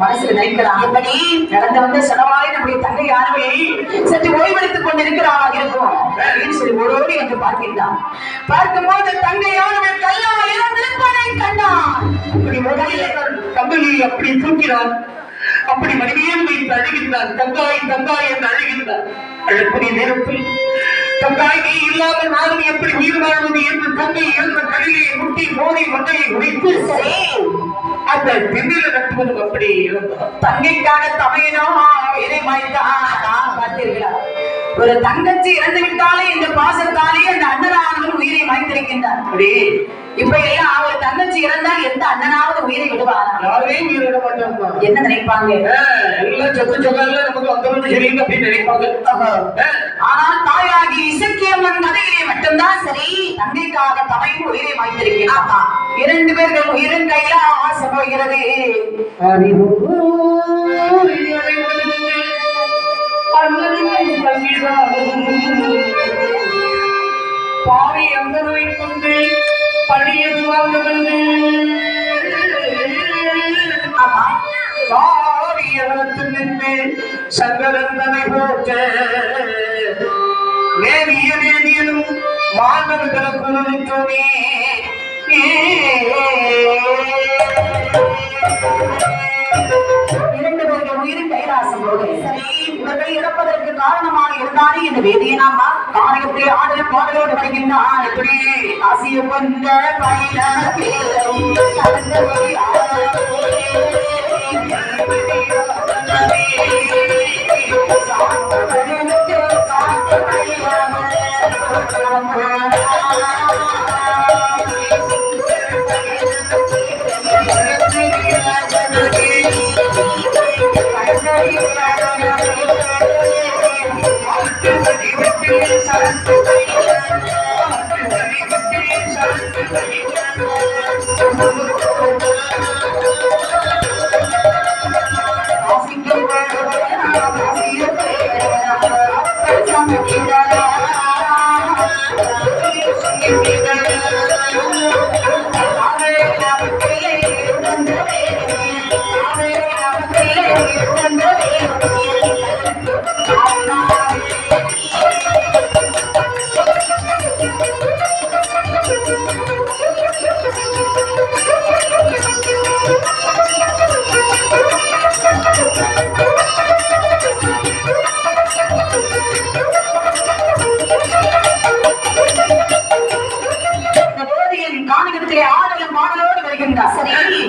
மனசுல நினைக்கிறான் எப்படி நடந்து வந்த செலவாய் நம்முடைய தங்கை யாருமே சற்று ஓய்வெடுத்துக் கொண்டிருக்கிறாளாக இருக்கும் அப்படின்னு சொல்லி ஓடோடி என்று பார்க்கின்றான். பார்க்கும்போது தங்கையானவள் கையால் இறந்திருப்பதை கண்டான். அப்படி தங்கையை அப்படி தூக்கினான். அப்படி மனைவியும் வைத்து அழுகின்றான். தங்காய் தங்காய் என்று அழுகின்றான். அழக்கூடிய நேரத்தில் தங்காய் நீ இல்லாமல் நானும் எப்படி உயிர் வாழ்வது என்று தங்கை இருந்த கடையை முட்டி மோதி மண்டையை உடைத்து அந்த திண்ணில நட்டுவதும் அப்படி இருந்தார். தங்கைக்கான தமையனோ இதை மாய்த்தான். பார்த்தீர்களா, ஒரு தங்கச்சி இறந்து விட்டாலே இந்த பாசத்தாலே அந்த அண்ணனானவன் உயிரை மாய்த்திருக்கின்றார். அப்படி இப்ப எல்லாம் ஒரு தங்கச்சி இறந்தால் எந்த அண்ணனாவது உயிரை விடுவார்? யாருமே உயிரை விட மாட்டாங்க. என்ன நினைப்பாங்க? எல்லாம் சொத்து சொல்லால நமக்கு வந்தவங்க சரிங்க அப்படின்னு நினைப்பாங்க. ஆனால் தாயாகி இசக்கியம்மன் கதையிலே மட்டும்தான் சரி தங்கைக்காக தமையும் உயிரை மாய்த்திருக்கிறார். இரண்டு பேர்கள் உயிரின் கையில ஆசை போகிறது. பாவி அங்கனை கொண்டு பழியது வாங்கவந்து காரியவனத்தில் நின்று சங்கரந்தனை போற்ற நேரிய நேதியிலும் மாணவர்களுக்கு இரண்டு பேர்கள் உயிரின் கைலாசம் போது சரி இவர்கள் இறப்பதற்கு காரணமாக இருந்தானே இந்த வேதியை நாம் காரியத்தை ஆடல் பாடலோடு வருகின்றான். எப்படி ஆசிய கொண்ட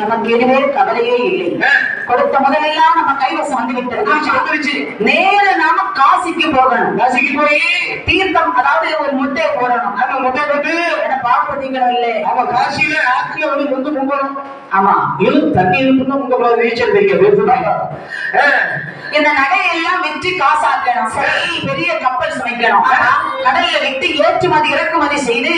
நமக்கு இனிமேல் கவலையே இல்லை. கொடுத்த முதலெல்லாம் நம்ம கைவசம் வந்துவிட்டது. நேர நாம காசிக்கு போகணும். காசிக்கு போய் தீர்த்தம் அதாவது ஒரு முட்டையை போடணும். அந்த முட்டை போட்டு பாப்பதிங்களும் இல்லை. அவ காசியில ஆத்துல வந்து முந்து முங்கணும். ஆமா இது தண்ணி இருக்குன்னு உங்க நீச்சல் தெரியாது. இந்த நகையெல்லாம் விற்று காசாக்கணும். சரி பெரிய கப்பல் சமைக்கணும். கடல்ல விட்டு ஏற்றுமதி இறக்குமதி செய்து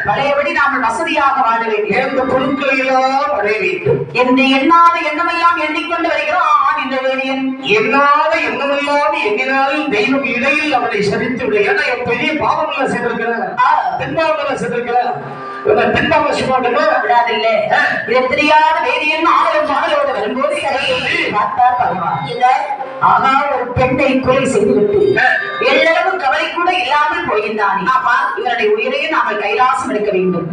பழையபடி நாம் வசதியாக வாழ வேண்டும். இந்த பொருட்களை எல்லாம் வரைய வேண்டும் என்று எண்ணாத எண்ணமெல்லாம் எண்ணிக்கொண்டு வருகிறோம். இந்த வேதியன் எண்ணாத எண்ணமெல்லாம் எண்ணினாலும் தெய்வம் இடையில் அவனை சரித்து விட. ஏன்னா என் பெரிய பாவங்களை செய்திருக்கிறார், தென்பாவங்களை செய்திருக்கிறார். தென்பாவ சும்மாட்டா விடாதில்ல. இதை தெரியாத வேதியன் ஆடலும் பாடலோடு வரும்போது பார்த்தார் பகவான். ஆனா ஒரு பெண்ணை கொலை செய்துவிட்டு எல்லளவு கவலை கூட இல்லாமல் போகின்றானே. ஆமா இவருடைய உயிரையே நாங்கள் கைலாசம் எடுக்க வேண்டும்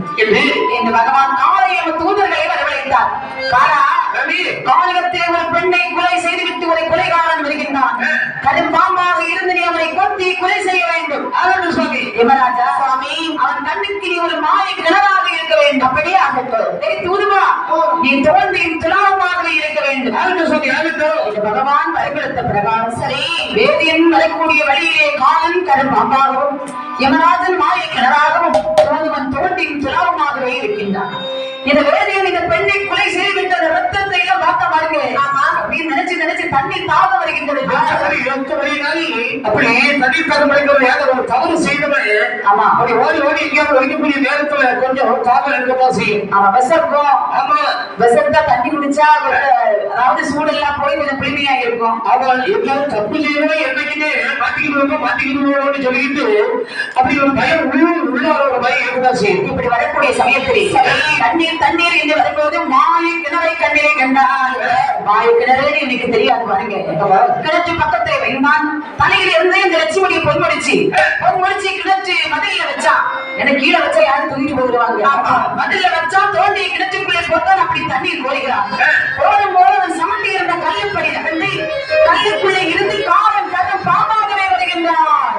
என்று பகவான் காலையில் தூதர்களை வரவழைத்தார். காரா காலகத்தை ஒரு பெண்ணை கொலை செய்துவிட்டு ஒரு கொலைகாரன் வருகின்றான். கடும் பாம்பாக இருந்து நீ அவனை கொத்தி கொலை செய்ய வேண்டும். சுவாமி யமராஜா, சுவாமி அவன் கண்ணுக்கு நீ ஒரு மாயை கிணறாக இருக்க வேண்டும். அப்படியே ஆகட்டும். தூதுவா நீ தோன்றியும் துலாவமாகவே இருக்க வேண்டும். பகவான் வரைபடுத்த பிரகாரம் சரி வேதியன் வரக்கூடிய வழியிலே காலன் கடும் பாம்பாகவும் யமராஜன் மாயை கிணறாகவும் தோதுவன் தோன்றியும் துலாவமாகவே இருக்கின்றான். இந்த வேதியன் இந்த பெண்ணை கொலை செய்துவிட்ட ரத்தத்தை எல்லாம் பார்த்த பாருங்க. அப்படின்னு நினைச்சு தண்ணி தாக வருகின்றது. அப்படி தண்ணி தாக வருகிறது. ஒரு தவறு செய்தவன் ஆமா அப்படி ஓடி எங்கேயாவது வைக்கக்கூடிய நேரத்துல கொஞ்சம் காவல் இருக்கதான் செய்யும். அவன் விசக்கும். ஆமா விசத்தா தண்ணி குடிச்சா அதாவது சூடெல்லாம் போய் கொஞ்சம் குளிமையா இருக்கும். அவன் எங்கேயாவது தப்பு செய்யணும் என்னைக்குமே மாட்டிக்கணும்னு சொல்லிட்டு அப்படி ஒரு பயம் உள்ளார ஒரு பயம் இருக்கதான் செய்யும். இப்படி வரக்கூடிய சமயத்தில் தண்ணீர் என்று வரும்போது மாயை கிணறை கண்ணீரை கண்டால் மாயை கிணறு எனக்கு தெரியாது பாருங்க. கிணற்று பக்கத்தை வைந்தான். தலையில இருந்து இந்த லட்சுமணியை பொன்முடிச்சு கிணற்று மதில வச்சா எனக்கு கீழே வச்சா யாரும் தூக்கிட்டு போயிடுவாங்க. மதில வச்சா தோண்டி கிணற்றுக்குள்ளே போட்டான். அப்படி தண்ணீர் கோருகிறான். போடும்போது அவன் சமட்டி இருந்த கல்லுப்படி நகர்ந்து கல்லுக்குள்ளே இருந்து காலம் கரும் பாம்பாகவே வருகின்றான்.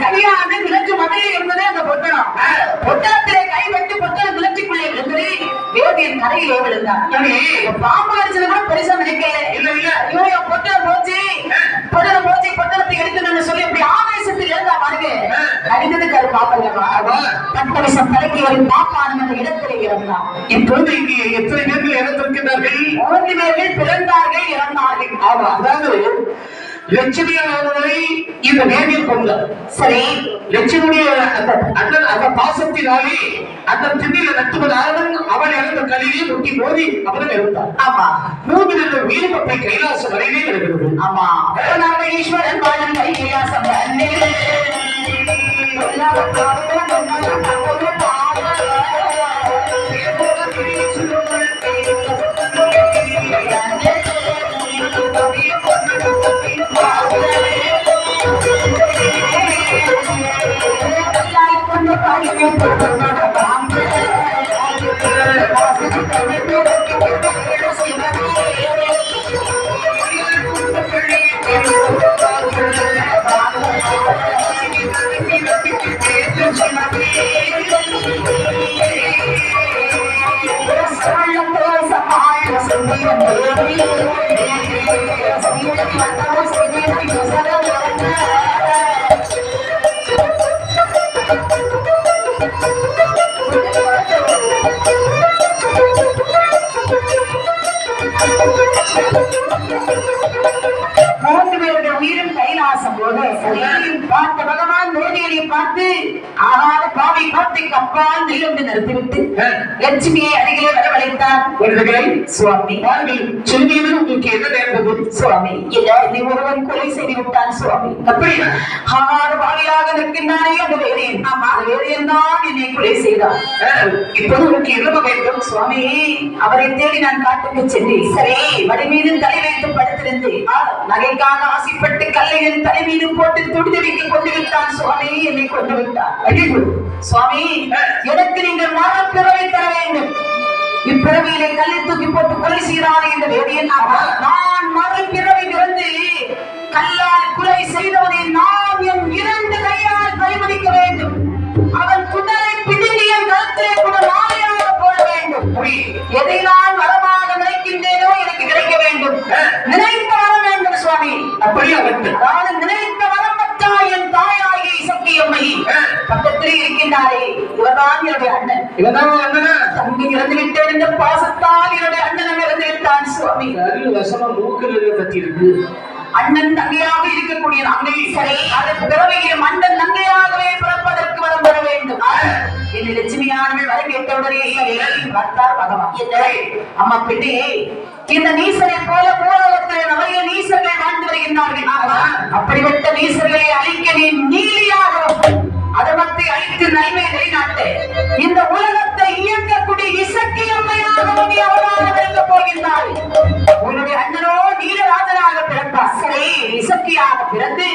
கையாண்டு விளக்கு மதையில இருந்ததே அந்த பொட்டணம். பொட்டணத்திலே கை வைத்து பொட்டணம் விளக்குக்குள்ளே விழுந்தது. வேதியன் கரையிலே விழுந்தான். பாம்பு கடிச்சது கூட பெருசா நினைக்கல. ஐயோ பொட்டணம் போச்சு பொட்டணத்தை எடுக்கணும்னு சொல்லி அப்படி ஆவேசத்தில் இருந்தா பாருங்க. கடித்தது கரு பாப்பல்லவா பட்டவிசம் தலைக்கு வரும் பாப்பான அந்த இடத்திலே இறந்தான். இப்போது இங்கே எத்தனை பேர்கள் இறந்திருக்கிறார்கள்? 3 பேர்கள் பிறந்தார்கள் இறந்தார்கள். அதாவது லட்சுமியானவரை இந்த நேரில் கொண்டார். சரி லட்சுமியுடைய அந்த பாசத்தினாலே அந்த திண்ணில நட்டுவதாலும் அவன் இறந்த கலையிலே முட்டி மோதி அவர்கள் இருந்தார். ஆமா 3 பேர்கள் வீரப்பை கைலாசம் வரையிலே இருக்கிறது. ஆமா ஈஸ்வரன் வாழும் கைலாசம் உயிரும் கைலாசம் போது பார்த்த பகவான் மோதியை பார்த்து ஆகாத பாவி கோட்டைக்கு அப்பால் நிலந்து நிறுத்திவிட்டு லட்சுமியை அருகிலே வரவழைத்தார். சுவாமி சொல்லியது உங்களுக்கு என்ன நேர்ந்தது? சுவாமி இல்ல நீ ஒருவன் கொலை செய்து விட்டான் சுவாமி. அப்படியா? ஆகாத பாவியாக நிற்கின்றானே அந்த வேதியன். ஆமா வேதியன் தான் என்னை கொலை செய்தார். இப்போது உங்களுக்கு என்ன வேண்டும்? சுவாமி அவரை தேடி நான் காட்டுக்கு சென்றேன். சரி வடி மீது தலை வைத்து படுத்திருந்து நகைக்காக ஆசைப்பட்டு கல்லையின் தலை மீது போட்டு துடிதவிக்க கொண்டு விட்டான் சுவாமி. என்னை கொண்டு விட்டார். சுவாமி எனக்கு நீங்கள் மரப்பிறவை தர வேண்டும். இப்பிறவியிலே கல்லை தூக்கி போட்டு கொலை செய்கிறானே இந்த வேதியன். நான் மரப்பிறவை பிறந்து கல்லால் கொலை செய்தவனை நாம் என் 2 கையால் பரிமதிக்க வேண்டும். அவன் குடலை பிடுங்கிய கருத்திலே கூட மாலையாக போட வேண்டும். எதை நான் வரமாக நினைக்கின்றேனோ எனக்கு கிடைக்க வேண்டும். நினைத்த வரம் வேண்டும் சுவாமி. அப்படியா? அதாவது நினைத்த வரம் பற்றா என் தாயாகிய சக்கியம்மை பக்கத்திலே இருக்கின்றாரே இவர்தான் என்னுடைய அண்ணன். தங்கி இறந்து விட்டேன் என்ற பாசத்தால் என்னுடைய அண்ணன் இறந்து விட்டான் சுவாமி. மூக்கில் கத்தி இருக்கு. அண்ணன் தங்கையாக இருக்கக்கூடிய நாங்கள் சரி அதற்கு பிறவையிலும் அண்ணன் தங்கையாகவே பிறப்பதற்கு வரம் பெற வேண்டும். இந்த லட்சுமியானவள் வர கேட்டவுடனே பார்த்தார் பகவான். அம்மா பெண்ணே, இந்த நீசரை போல பூலோகத்தில் நிறைய நீசர்கள் வாழ்ந்து வருகின்றார்கள். அப்படிப்பட்ட நீசர்களை அழிக்க நீ நீலியாகவும் அதமத்தை அழித்து நன்மை நிலைநாட்டு இந்த உலகத்தை இயக்கக்கூடிய இசக்கி அம்மையாகவும் நீ அவதாரம் எடுக்க போகின்றாய். உன்னுடைய அண்ணனோ நீலராஜனாக பிறப்பார். சரி, இசக்கியாக பிறந்து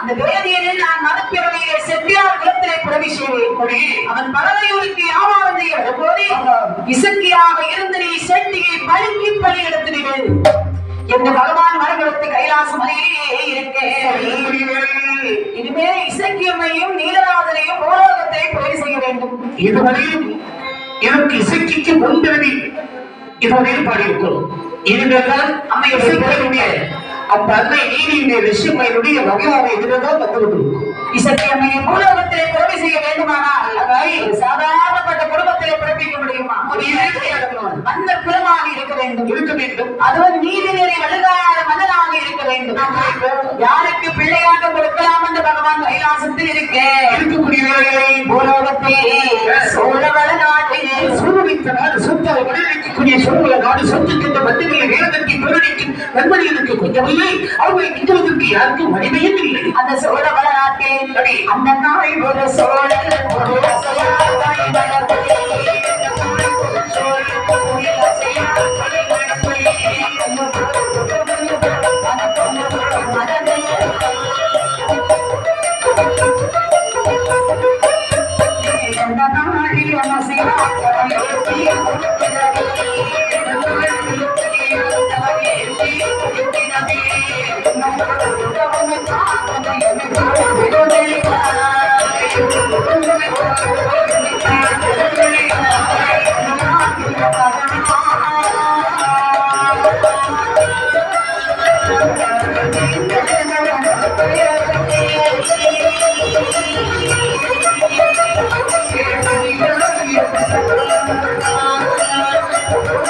இந்த வேதியனில் நான் மதப்பிறவையிலே செட்டியார் குலத்திலே பிறவி செய்வேன். அவன் பறவையூருக்கு வியாபாரம் செய்ய வரும்போது இசக்கியாக இருந்து நீ செட்டியை பழுக்கி பலி எடுத்துவிடு என்று பகவான் மரங்களுக்கு கைலாச மலையிலேயே இருக்கேன். இனிமே இசக்கியம்மையும் நீலராஜனையும் பூலோகத்தை பிறவி செய்ய வேண்டும். இதுவரையும் எனக்கு இசைக்கு முன்பிறவி இதுவரையில் பாடியிருக்கிறோம். இதுதான் அம்மையுடைய அந்த அன்னை நீதியுடைய விஷயமையுடைய வகையான இதுதான் வந்துவிட்டு இசக்கியம்மையை பூலோகத்திலே பிறவி செய்ய வேண்டுமானால் சாதாரணப்பட்ட குடும்பத்திலே பிறப்பிக்க முடியுமா? மன்னர் குலமாக இருக்க வேண்டும். அதுவும் நீதி நெறி வழுகாத மன்னனாக இருக்க வேண்டும். யாருக்கு பிள்ளையாக கொடுக்கலாம் என்று பகவான் கைலாசத்தில் இருக்கக்கூடிய பூலோகத்தில் சோழவள நாட்டிலே சூழ்நிலை சொத்தால் வழியளிக்கக்கூடிய சோழ நாடு சொத்துக்கின்ற மத்தியில் வேதத்தின் பிறனிக்கு நண்பர்களுக்கு கொஞ்சம் அவர்களை கிட்டுவதற்கு யாருக்கும் வலிமையும் இல்லை. அந்த சோழ வரலாற்றில் அந்த நாள் ஒரு சோழர்